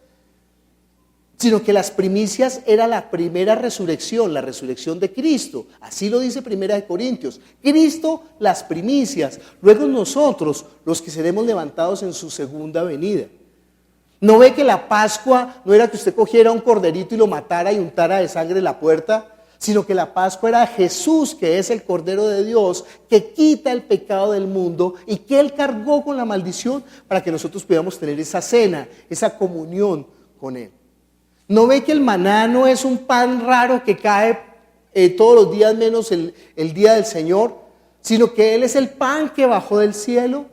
Sino que las primicias era la primera resurrección, la resurrección de Cristo. Así lo dice Primera de Corintios. Cristo, las primicias. Luego nosotros, los que seremos levantados en su segunda venida. ¿No ve que la Pascua no era que usted cogiera un corderito y lo matara y untara de sangre la puerta? Sino que la Pascua era Jesús, que es el Cordero de Dios, que quita el pecado del mundo y que Él cargó con la maldición para que nosotros pudiéramos tener esa cena, esa comunión con Él. ¿No ve que el maná no es un pan raro que cae todos los días menos el día del Señor? Sino que Él es el pan que bajó del cielo.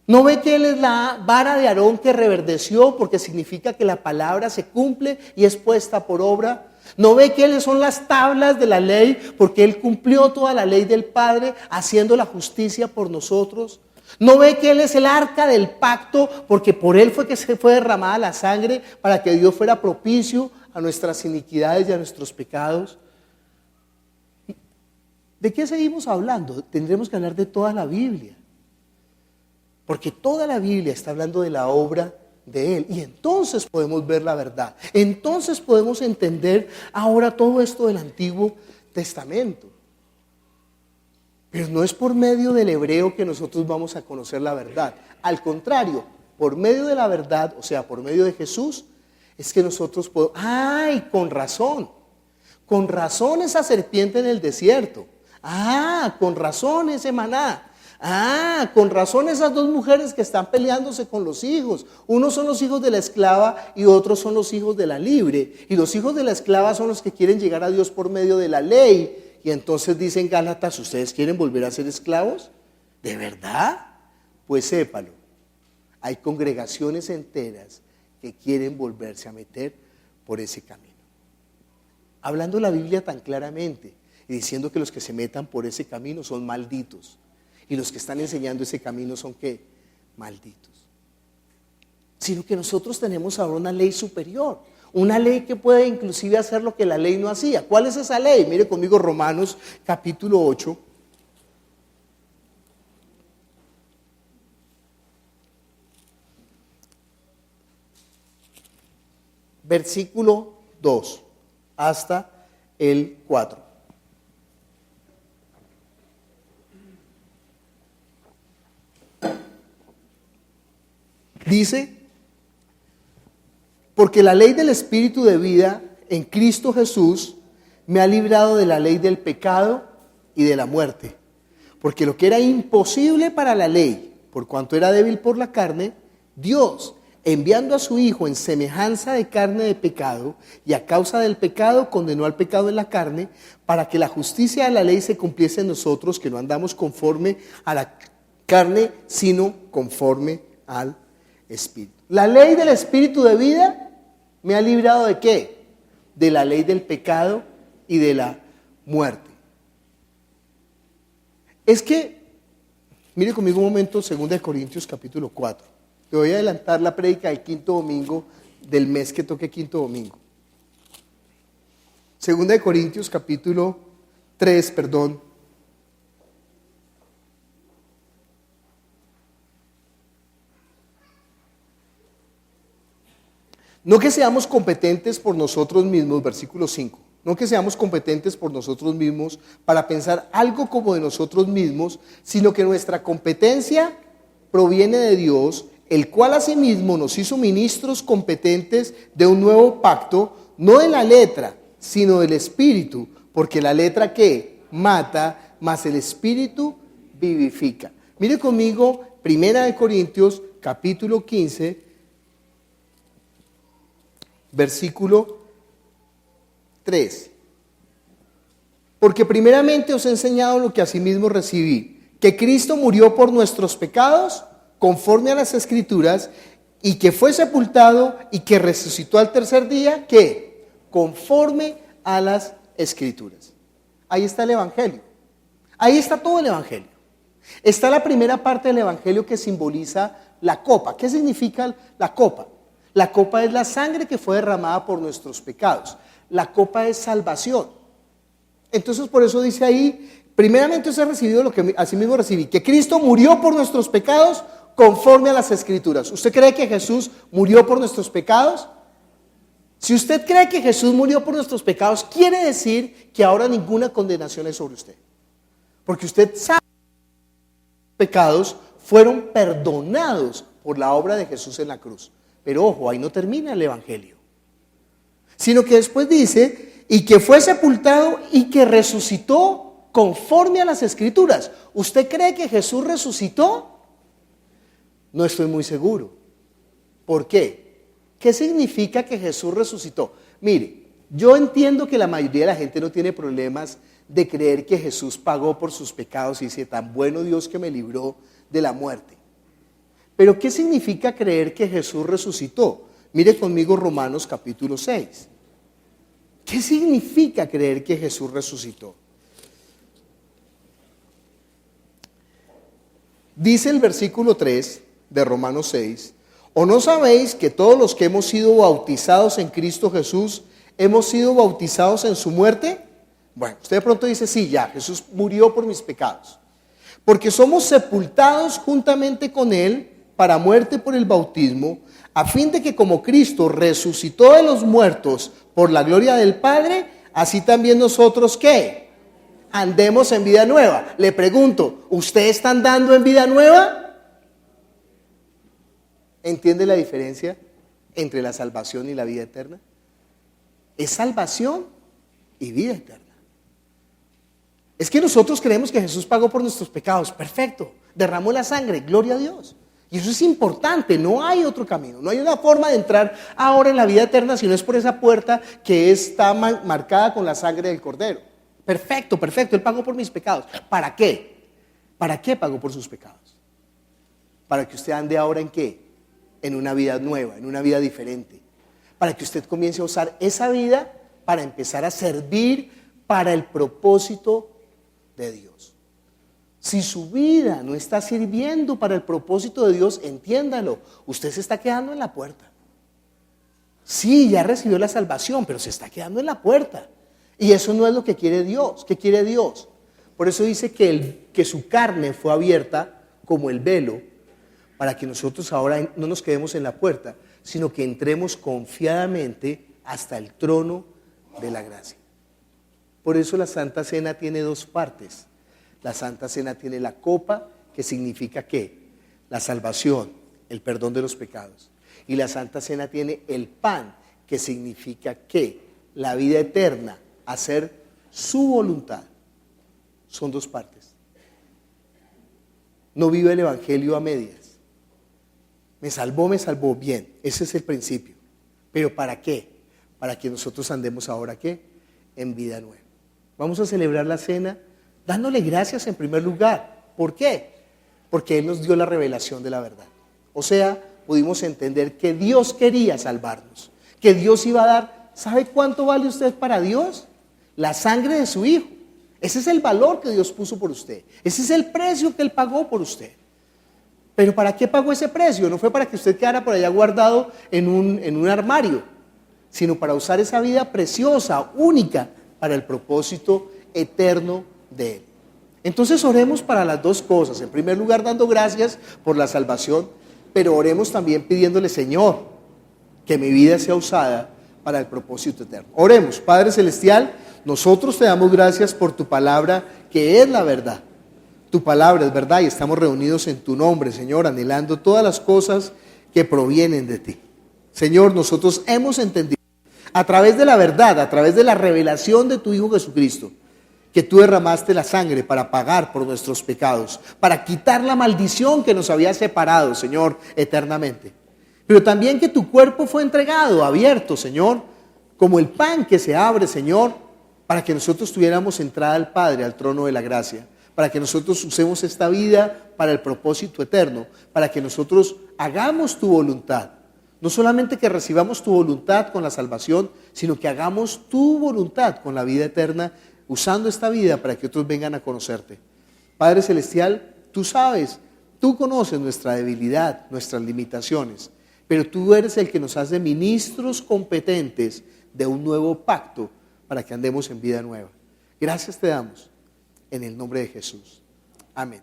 ¿No ve que Él es la vara de Aarón que reverdeció porque significa que la palabra se cumple y es puesta por obra? ¿No ve que Él son las tablas de la ley porque Él cumplió toda la ley del Padre haciendo la justicia por nosotros? ¿No ve que Él es el arca del pacto porque por Él fue que se fue derramada la sangre para que Dios fuera propicio a nuestras iniquidades y a nuestros pecados? ¿De qué seguimos hablando? Tendremos que hablar de toda la Biblia. Porque toda la Biblia está hablando de la obra de Él. Y entonces podemos ver la verdad. Entonces podemos entender ahora todo esto del Antiguo Testamento. Pero no es por medio del hebreo que nosotros vamos a conocer la verdad. Al contrario, por medio de la verdad, o sea, por medio de Jesús, es que nosotros podemos... ¡Ay, con razón! Con razón esa serpiente en el desierto. ¡Ah, con razón ese maná! Ah, con razón esas dos mujeres que están peleándose con los hijos. Unos son los hijos de la esclava y otros son los hijos de la libre. Y los hijos de la esclava son los que quieren llegar a Dios por medio de la ley. Y entonces dicen Gálatas, ¿ustedes quieren volver a ser esclavos? ¿De verdad? Pues sépalo. Hay congregaciones enteras que quieren volverse a meter por ese camino. Hablando la Biblia tan claramente y diciendo que los que se metan por ese camino son malditos. Y los que están enseñando ese camino son ¿qué? Malditos. Sino que nosotros tenemos ahora una ley superior. Una ley que puede inclusive hacer lo que la ley no hacía. ¿Cuál es esa ley? Mire conmigo Romanos capítulo 8. Versículo 2 hasta el 4. Dice, porque la ley del Espíritu de vida en Cristo Jesús me ha librado de la ley del pecado y de la muerte. Porque lo que era imposible para la ley, por cuanto era débil por la carne, Dios, enviando a su Hijo en semejanza de carne de pecado, y a causa del pecado condenó al pecado en la carne, para que la justicia de la ley se cumpliese en nosotros, que no andamos conforme a la carne, sino conforme al Espíritu. La ley del Espíritu de vida me ha librado ¿de qué? De la ley del pecado y de la muerte. Es que, mire conmigo un momento, 2 Corintios capítulo 4. Te voy a adelantar la prédica del quinto domingo del mes que toque quinto domingo. Segunda de Corintios capítulo 3, perdón. No que seamos competentes por nosotros mismos, versículo 5. No que seamos competentes por nosotros mismos para pensar algo como de nosotros mismos, sino que nuestra competencia proviene de Dios, el cual asimismo nos hizo ministros competentes de un nuevo pacto, no de la letra, sino del Espíritu, porque la letra ¿qué? Mata, mas el Espíritu vivifica. Mire conmigo, Primera de Corintios, capítulo 15, versículo 3. Porque primeramente os he enseñado lo que asimismo recibí, que Cristo murió por nuestros pecados, conforme a las Escrituras, y que fue sepultado y que resucitó al tercer día, ¿qué? Conforme a las Escrituras. Ahí está el Evangelio. Ahí está todo el Evangelio. Está la primera parte del Evangelio que simboliza la copa. ¿Qué significa la copa? La copa es la sangre que fue derramada por nuestros pecados. La copa es salvación. Entonces por eso dice ahí, primeramente os he recibido lo que asimismo recibí, que Cristo murió por nuestros pecados conforme a las Escrituras. ¿Usted cree que Jesús murió por nuestros pecados? Si usted cree que Jesús murió por nuestros pecados, quiere decir que ahora ninguna condenación es sobre usted. Porque usted sabe que los pecados fueron perdonados por la obra de Jesús en la cruz. Pero ojo, ahí no termina el Evangelio. Sino que después dice, y que fue sepultado y que resucitó conforme a las Escrituras. ¿Usted cree que Jesús resucitó? No estoy muy seguro. ¿Por qué? ¿Qué significa que Jesús resucitó? Mire, yo entiendo que la mayoría de la gente no tiene problemas de creer que Jesús pagó por sus pecados y dice, tan bueno Dios que me libró de la muerte. Pero ¿qué significa creer que Jesús resucitó? Mire conmigo Romanos capítulo 6. ¿Qué significa creer que Jesús resucitó? Dice el versículo 3 de Romanos 6, ¿o no sabéis que todos los que hemos sido bautizados en Cristo Jesús, hemos sido bautizados en su muerte? Bueno, usted de pronto dice, sí, ya, Jesús murió por mis pecados. Porque somos sepultados juntamente con Él para muerte por el bautismo, a fin de que como Cristo resucitó de los muertos por la gloria del Padre, así también nosotros, ¿qué? Andemos en vida nueva. Le pregunto, ¿usted está andando en vida nueva? ¿Entiende la diferencia entre la salvación y la vida eterna? Es salvación y vida eterna. Es que nosotros creemos que Jesús pagó por nuestros pecados. Perfecto, derramó la sangre, gloria a Dios. Y eso es importante, no hay otro camino, no hay una forma de entrar ahora en la vida eterna si no es por esa puerta que está marcada con la sangre del Cordero. Perfecto, perfecto, Él pagó por mis pecados. ¿Para qué? ¿Para qué pagó por sus pecados? Para que usted ande ahora en qué? En una vida nueva, en una vida diferente. Para que usted comience a usar esa vida para empezar a servir para el propósito de Dios. Si su vida no está sirviendo para el propósito de Dios, entiéndalo, usted se está quedando en la puerta. Sí, ya recibió la salvación, pero se está quedando en la puerta. Y eso no es lo que quiere Dios. ¿Qué quiere Dios? Por eso dice que su carne fue abierta como el velo, para que nosotros ahora no nos quedemos en la puerta, sino que entremos confiadamente hasta el trono de la gracia. Por eso la Santa Cena tiene dos partes. La Santa Cena tiene la copa, que significa ¿qué? La salvación, el perdón de los pecados. Y la Santa Cena tiene el pan, que significa ¿qué? La vida eterna, hacer su voluntad. Son dos partes. No vive el Evangelio a medias. Me salvó, bien. Ese es el principio. ¿Pero para qué? Para que nosotros andemos ahora ¿qué? En vida nueva. Vamos a celebrar la cena dándole gracias en primer lugar. ¿Por qué? Porque Él nos dio la revelación de la verdad. O sea, pudimos entender que Dios quería salvarnos, que Dios iba a dar. ¿Sabe cuánto vale usted para Dios? La sangre de su Hijo. Ese es el valor que Dios puso por usted. Ese es el precio que Él pagó por usted. ¿Pero para qué pagó ese precio? No fue para que usted quedara por allá guardado en un armario. sino para usar esa vida preciosa, única, para el propósito eterno de Él. Entonces oremos para las dos cosas. En primer lugar, dando gracias por la salvación, pero oremos también pidiéndole: Señor, que mi vida sea usada para el propósito eterno. Oremos. Padre Celestial, nosotros te damos gracias por tu palabra, que es la verdad. Tu palabra es verdad y estamos reunidos en tu nombre, Señor, anhelando todas las cosas que provienen de ti. Señor, nosotros hemos entendido a través de la verdad, a través de la revelación de tu Hijo Jesucristo, que tú derramaste la sangre para pagar por nuestros pecados, para quitar la maldición que nos había separado, Señor, eternamente. Pero también que tu cuerpo fue entregado, abierto, Señor, como el pan que se abre, Señor, para que nosotros tuviéramos entrada al Padre, al trono de la gracia, para que nosotros usemos esta vida para el propósito eterno, para que nosotros hagamos tu voluntad. No solamente que recibamos tu voluntad con la salvación, sino que hagamos tu voluntad con la vida eterna, usando esta vida para que otros vengan a conocerte. Padre Celestial, tú sabes, tú conoces nuestra debilidad, nuestras limitaciones, pero tú eres el que nos hace ministros competentes de un nuevo pacto para que andemos en vida nueva. Gracias te damos en el nombre de Jesús. Amén.